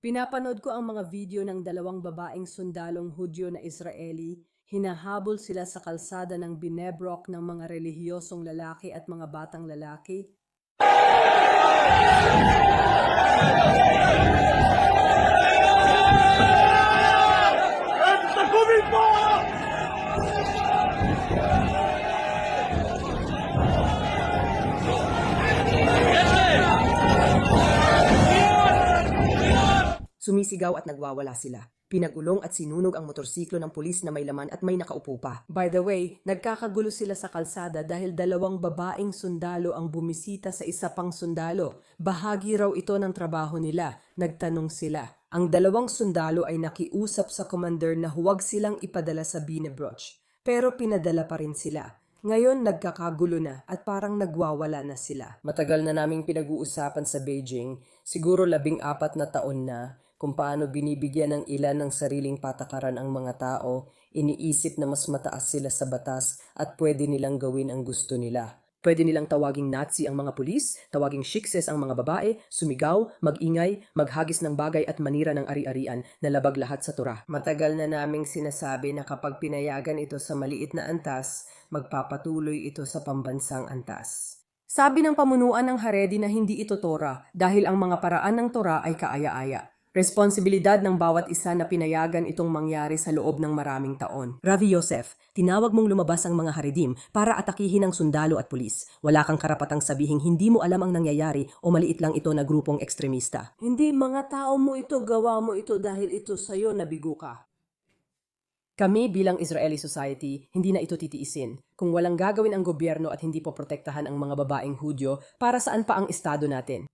Pinapanood ko ang mga video ng dalawang babaeng sundalong Hudyo na Israeli. Hinahabol sila sa kalsada ng Binebrok ng mga relihiyosong lalaki at mga batang lalaki. Sumisigaw at nagwawala sila. Pinagulong at sinunog ang motorsiklo ng pulis na may laman at may nakaupo pa. By the way, nagkakagulo sila sa kalsada dahil dalawang babaeng sundalo ang bumisita sa isa pang sundalo. Bahagi raw ito ng trabaho nila. Nagtanong sila. Ang dalawang sundalo ay nakiusap sa commander na huwag silang ipadala sa Binebrok. Pero pinadala pa rin sila. Ngayon nagkakagulo na at parang nagwawala na sila. Matagal na naming pinag-uusapan sa Beijing, siguro 14 na taon na, kung paano binibigyan ng ilan ng sariling patakaran ang mga tao, iniisip na mas mataas sila sa batas at pwede nilang gawin ang gusto nila. Pwede nilang tawaging Nazi ang mga pulis, tawaging shikses ang mga babae, sumigaw, mag-ingay, maghagis ng bagay at manira ng ari-arian na labag lahat sa Torah. Matagal na naming sinasabi na kapag pinayagan ito sa maliit na antas, magpapatuloy ito sa pambansang antas. Sabi ng pamunuan ng Haredi na hindi ito Torah dahil ang mga paraan ng Torah ay kaaya-aya. Responsibilidad ng bawat isa na pinayagan itong mangyari sa loob ng maraming taon. Ravi Yosef, tinawag mong lumabas ang mga Haredim para atakihin ang sundalo at pulis. Wala kang karapatang sabihing hindi mo alam ang nangyayari o maliit lang ito na grupong ekstremista. Hindi mga tao mo ito, gawa mo ito dahil ito sa'yo nabigo ka. Kami bilang Israeli Society, hindi na ito titiisin. Kung walang gagawin ang gobyerno at hindi poprotektahan ang mga babaeng Hudyo, para saan pa ang estado natin?